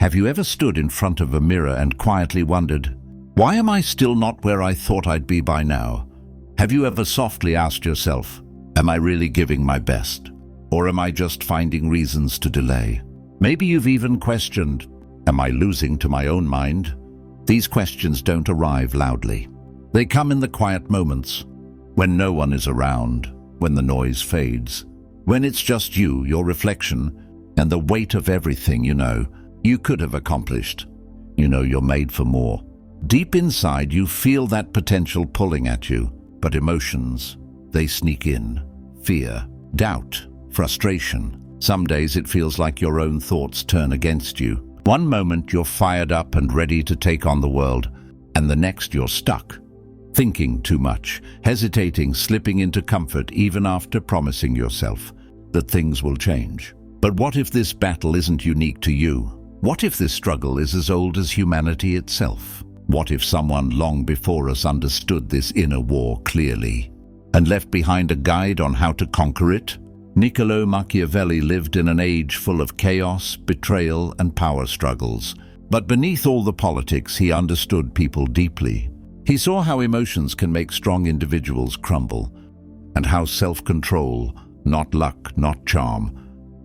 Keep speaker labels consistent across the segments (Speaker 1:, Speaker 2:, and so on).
Speaker 1: Have you ever stood in front of a mirror and quietly wondered, why am I still not where I thought I'd be by now? Have you ever softly asked yourself, am I really giving my best? Or am I just finding reasons to delay? Maybe you've even questioned, am I losing to my own mind? These questions don't arrive loudly. They come in the quiet moments, when no one is around, when the noise fades, when it's just you, your reflection, and the weight of everything you could have accomplished. You know you're made for more. Deep inside, you feel that potential pulling at you, but emotions, they sneak in. Fear, doubt, frustration. Some days it feels like your own thoughts turn against you. One moment you're fired up and ready to take on the world, and the next you're stuck. Thinking too much, hesitating, slipping into comfort even after promising yourself that things will change. But what if this battle isn't unique to you? What if this struggle is as old as humanity itself? What if someone long before us understood this inner war clearly and left behind a guide on how to conquer it? Niccolò Machiavelli lived in an age full of chaos, betrayal, and power struggles. But beneath all the politics, he understood people deeply. He saw how emotions can make strong individuals crumble, and how self-control, not luck, not charm,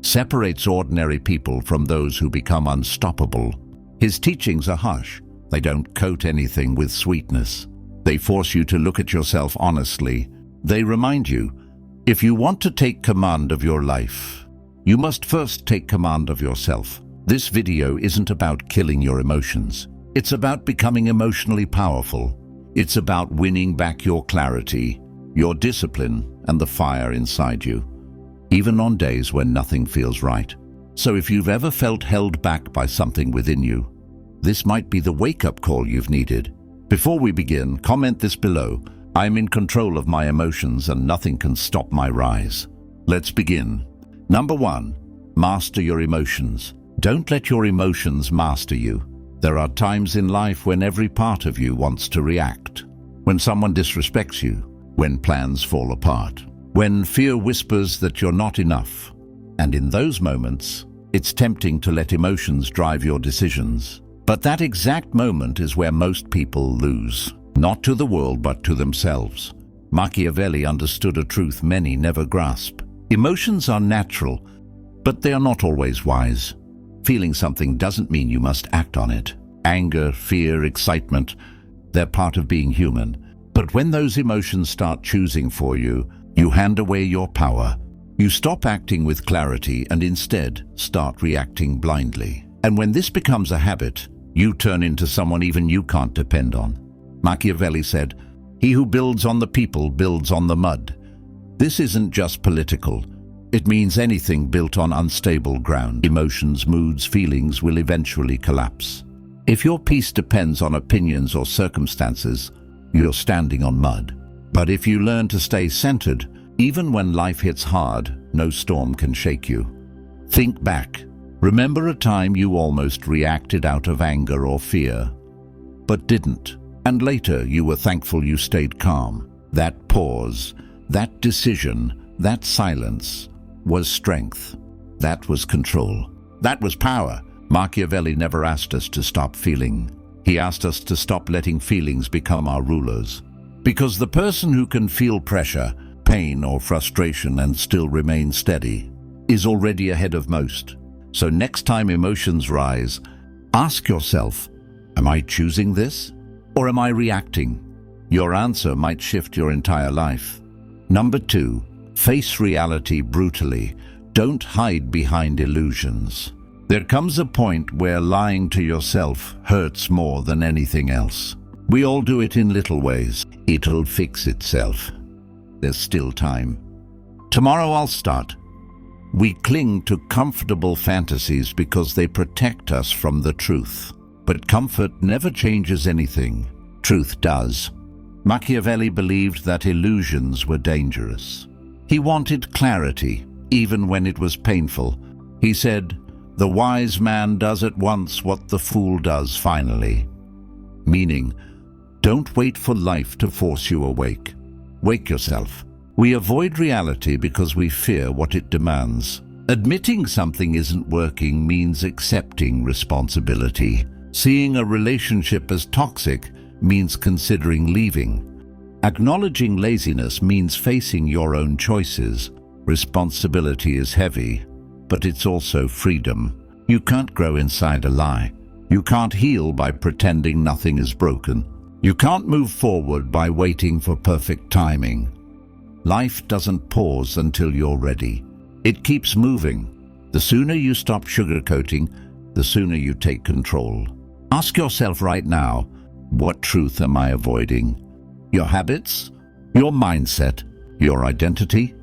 Speaker 1: separates ordinary people from those who become unstoppable. His teachings are harsh. They don't coat anything with sweetness. They force you to look at yourself honestly. They remind you, if you want to take command of your life, you must first take command of yourself. This video isn't about killing your emotions. It's about becoming emotionally powerful. It's about winning back your clarity, your discipline, and the fire inside you, even on days when nothing feels right. So if you've ever felt held back by something within you, this might be the wake-up call you've needed. Before we begin, comment this below. I'm in control of my emotions and nothing can stop my rise. Let's begin. Number 1, master your emotions. Don't let your emotions master you. There are times in life when every part of you wants to react. When someone disrespects you, when plans fall apart, when fear whispers that you're not enough. And in those moments, it's tempting to let emotions drive your decisions. But that exact moment is where most people lose. Not to the world, but to themselves. Machiavelli understood a truth many never grasp. Emotions are natural, but they are not always wise. Feeling something doesn't mean you must act on it. Anger, fear, excitement, they're part of being human. But when those emotions start choosing for you, you hand away your power. You stop acting with clarity and instead start reacting blindly. And when this becomes a habit, you turn into someone even you can't depend on. Machiavelli said, "He who builds on the people builds on the mud." This isn't just political. It means anything built on unstable ground. Emotions, moods, feelings will eventually collapse. If your peace depends on opinions or circumstances, you're standing on mud. But if you learn to stay centered, even when life hits hard, no storm can shake you. Think back. Remember a time you almost reacted out of anger or fear, but didn't. And later you were thankful you stayed calm. That pause, that decision, that silence was strength. That was control. That was power. Machiavelli never asked us to stop feeling. He asked us to stop letting feelings become our rulers. Because the person who can feel pressure, pain, or frustration and still remain steady is already ahead of most. So next time emotions rise, ask yourself, am I choosing this? Or am I reacting? Your answer might shift your entire life. Number 2, face reality brutally. Don't hide behind illusions. There comes a point where lying to yourself hurts more than anything else. We all do it in little ways. It'll fix itself. There's still time. Tomorrow I'll start. We cling to comfortable fantasies because they protect us from the truth. But comfort never changes anything. Truth does. Machiavelli believed that illusions were dangerous. He wanted clarity, even when it was painful. He said, "The wise man does at once what the fool does finally." Meaning, don't wait for life to force you awake. Wake yourself. We avoid reality because we fear what it demands. Admitting something isn't working means accepting responsibility. Seeing a relationship as toxic means considering leaving. Acknowledging laziness means facing your own choices. Responsibility is heavy, but it's also freedom. You can't grow inside a lie. You can't heal by pretending nothing is broken. You can't move forward by waiting for perfect timing. Life doesn't pause until you're ready. It keeps moving. The sooner you stop sugarcoating, the sooner you take control. Ask yourself right now, what truth am I avoiding? Your habits? Your mindset? Your identity?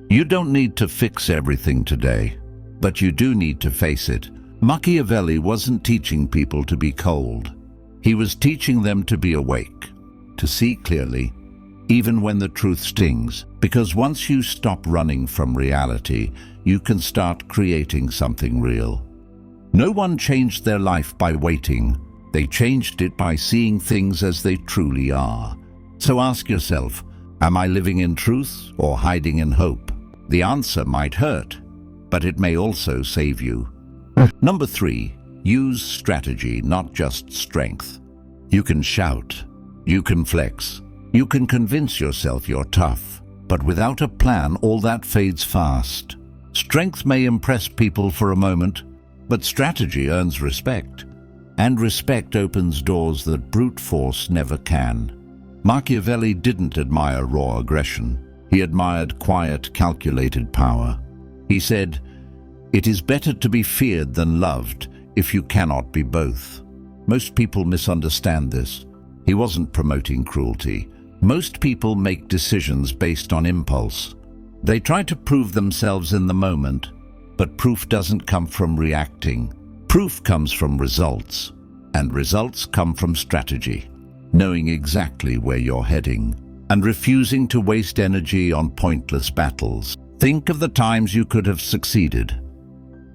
Speaker 1: You don't need to fix everything today, but you do need to face it. Machiavelli wasn't teaching people to be cold. He was teaching them to be awake, to see clearly, even when the truth stings. Because once you stop running from reality, you can start creating something real. No one changed their life by waiting. They changed it by seeing things as they truly are. So ask yourself, am I living in truth or hiding in hope? The answer might hurt, but it may also save you. Number 3, use strategy, not just strength. You can shout, you can flex, you can convince yourself you're tough, but without a plan, all that fades fast. Strength may impress people for a moment, but strategy earns respect, and respect opens doors that brute force never can. Machiavelli didn't admire raw aggression. He admired quiet, calculated power. He said, "It is better to be feared than loved if you cannot be both." Most people misunderstand this. He wasn't promoting cruelty. Most people make decisions based on impulse. They try to prove themselves in the moment, but proof doesn't come from reacting. Proof comes from results, and results come from strategy, knowing exactly where you're heading, and refusing to waste energy on pointless battles. Think of the times you could have succeeded,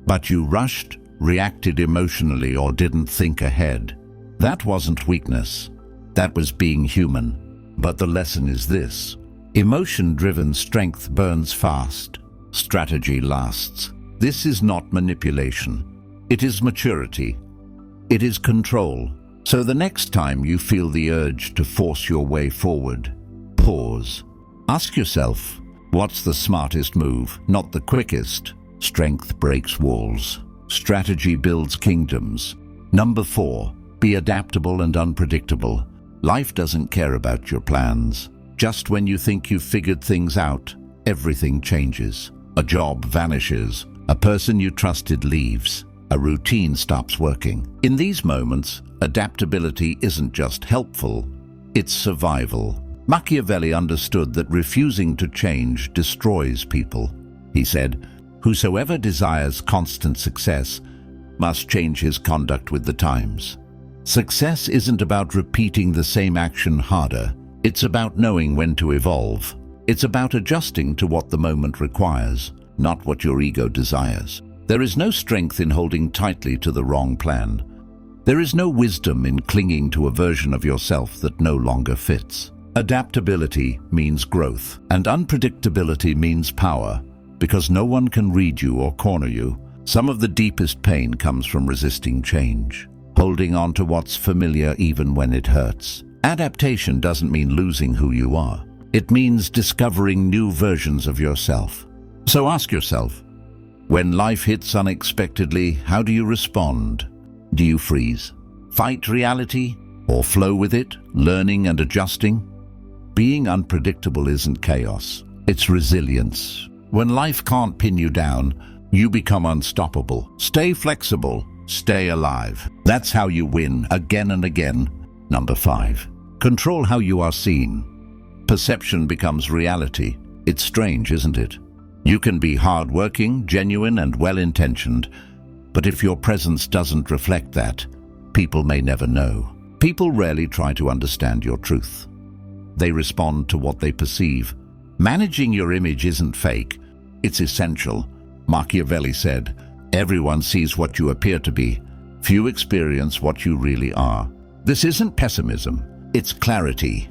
Speaker 1: but you rushed, reacted emotionally, or didn't think ahead. That wasn't weakness. That was being human. But the lesson is this: emotion-driven strength burns fast. Strategy lasts. This is not manipulation. It is maturity. It is control. So the next time you feel the urge to force your way forward, pause. Ask yourself, what's the smartest move, not the quickest? Strength breaks walls. Strategy builds kingdoms. Number 4, be adaptable and unpredictable. Life doesn't care about your plans. Just when you think you've figured things out, everything changes. A job vanishes. A person you trusted leaves. A routine stops working. In these moments, adaptability isn't just helpful, it's survival. Machiavelli understood that refusing to change destroys people. He said, "Whosoever desires constant success must change his conduct with the times." Success isn't about repeating the same action harder. It's about knowing when to evolve. It's about adjusting to what the moment requires, not what your ego desires. There is no strength in holding tightly to the wrong plan. There is no wisdom in clinging to a version of yourself that no longer fits. Adaptability means growth, and unpredictability means power, because no one can read you or corner you. Some of the deepest pain comes from resisting change, holding on to what's familiar even when it hurts. Adaptation doesn't mean losing who you are. It means discovering new versions of yourself. So ask yourself, when life hits unexpectedly, how do you respond? Do you freeze, fight reality, or flow with it, learning and adjusting? Being unpredictable isn't chaos, it's resilience. When life can't pin you down, you become unstoppable. Stay flexible, stay alive. That's how you win again and again. Number 5, control how you are seen. Perception becomes reality. It's strange, isn't it? You can be hardworking, genuine, and well-intentioned, but if your presence doesn't reflect that, people may never know. People rarely try to understand your truth. They respond to what they perceive. Managing your image isn't fake, it's essential. Machiavelli said, "Everyone sees what you appear to be. Few experience what you really are." This isn't pessimism, it's clarity.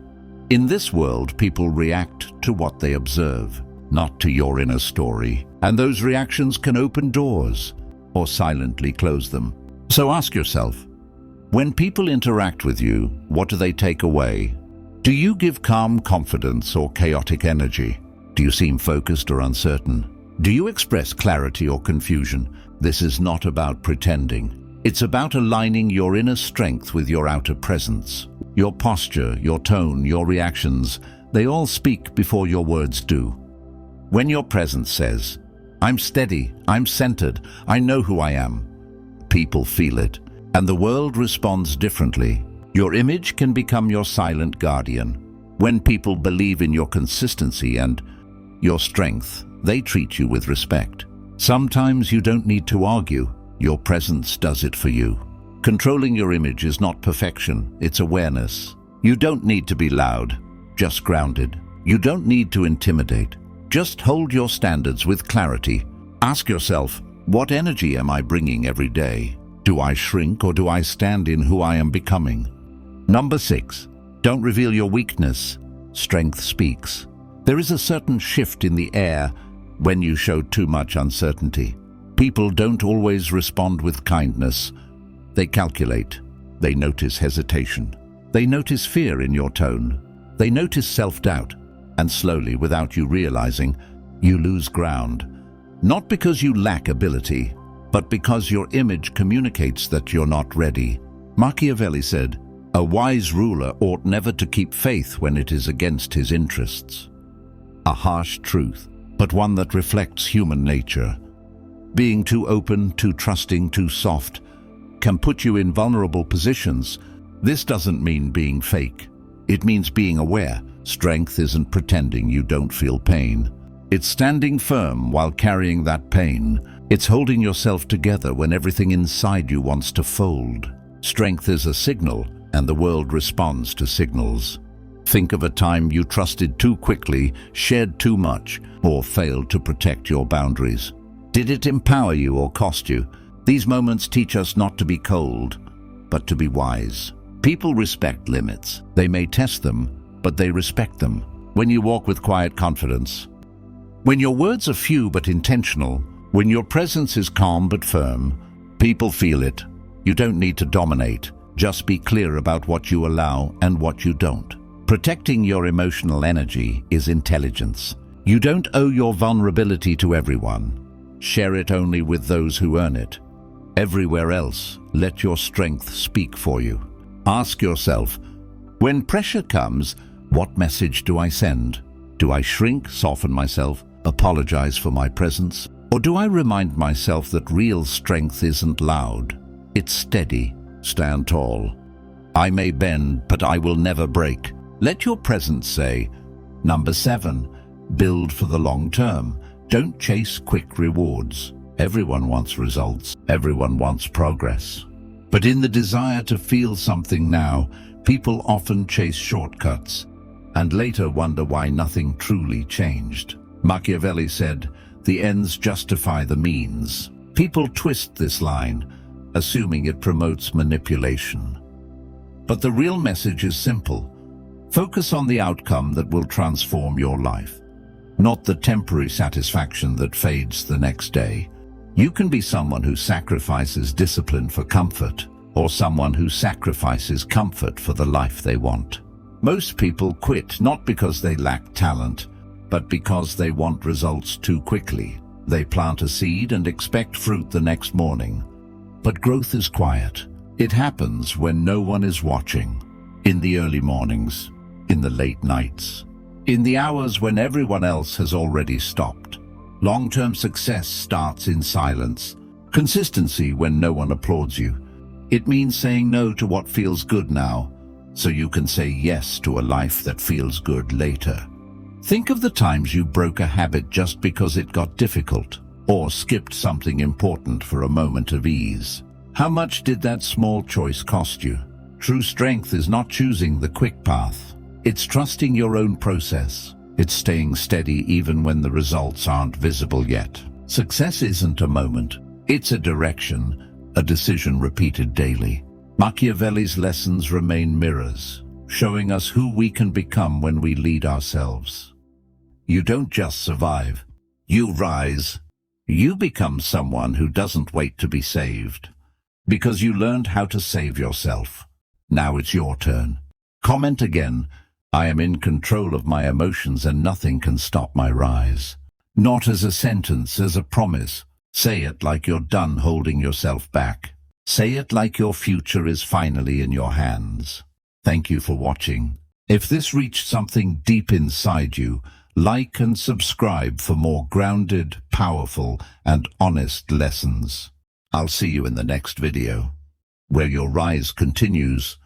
Speaker 1: In this world, people react to what they observe, not to your inner story. And those reactions can open doors or silently close them. So ask yourself, when people interact with you, what do they take away? Do you give calm confidence or chaotic energy? Do you seem focused or uncertain? Do you express clarity or confusion? This is not about pretending. It's about aligning your inner strength with your outer presence. Your posture, your tone, your reactions, they all speak before your words do. When your presence says, "I'm steady, I'm centered, I know who I am," people feel it, and the world responds differently. Your image can become your silent guardian. When people believe in your consistency and your strength, they treat you with respect. Sometimes you don't need to argue. Your presence does it for you. Controlling your image is not perfection, it's awareness. You don't need to be loud, just grounded. You don't need to intimidate. Just hold your standards with clarity. Ask yourself, what energy am I bringing every day? Do I shrink or do I stand in who I am becoming? Number 6, don't reveal your weakness. Strength speaks. There is a certain shift in the air when you show too much uncertainty. People don't always respond with kindness. They calculate. They notice hesitation. They notice fear in your tone. They notice self-doubt. And slowly, without you realizing, you lose ground. Not because you lack ability, but because your image communicates that you're not ready. Machiavelli said, "A wise ruler ought never to keep faith when it is against his interests." A harsh truth, but one that reflects human nature. Being too open, too trusting, too soft can put you in vulnerable positions. This doesn't mean being fake. It means being aware. Strength isn't pretending you don't feel pain. It's standing firm while carrying that pain. It's holding yourself together when everything inside you wants to fold. Strength is a signal, and the world responds to signals. Think of a time you trusted too quickly, shared too much, or failed to protect your boundaries. Did it empower you or cost you? These moments teach us not to be cold, but to be wise. People respect limits. They may test them, but they respect them. When you walk with quiet confidence, when your words are few but intentional, when your presence is calm but firm, people feel it. You don't need to dominate. Just be clear about what you allow and what you don't. Protecting your emotional energy is intelligence. You don't owe your vulnerability to everyone. Share it only with those who earn it. Everywhere else, let your strength speak for you. Ask yourself, when pressure comes, what message do I send? Do I shrink, soften myself, apologize for my presence? Or do I remind myself that real strength isn't loud? It's steady. Stand tall. I may bend, but I will never break. Let your presence say. Number 7, build for the long term. Don't chase quick rewards. Everyone wants results. Everyone wants progress. But in the desire to feel something now, people often chase shortcuts and later wonder why nothing truly changed. Machiavelli said, "The ends justify the means." People twist this line, assuming it promotes manipulation. But the real message is simple. Focus on the outcome that will transform your life, not the temporary satisfaction that fades the next day. You can be someone who sacrifices discipline for comfort, or someone who sacrifices comfort for the life they want. Most people quit not because they lack talent, but because they want results too quickly. They plant a seed and expect fruit the next morning. But growth is quiet. It happens when no one is watching. In the early mornings, in the late nights, in the hours when everyone else has already stopped. Long-term success starts in silence. Consistency when no one applauds you. It means saying no to what feels good now, so you can say yes to a life that feels good later. Think of the times you broke a habit just because it got difficult, or skipped something important for a moment of ease. How much did that small choice cost you? True strength is not choosing the quick path. It's trusting your own process. It's staying steady even when the results aren't visible yet. Success isn't a moment. It's a direction, a decision repeated daily. Machiavelli's lessons remain mirrors, showing us who we can become when we lead ourselves. You don't just survive. You rise. You become someone who doesn't wait to be saved, because you learned how to save yourself. Now it's your turn. Comment again. I am in control of my emotions and nothing can stop my rise. Not as a sentence, as a promise. Say it like you're done holding yourself back. Say it like your future is finally in your hands. Thank you for watching. If this reached something deep inside you, like and subscribe for more grounded, powerful, and honest lessons. I'll see you in the next video, where your rise continues.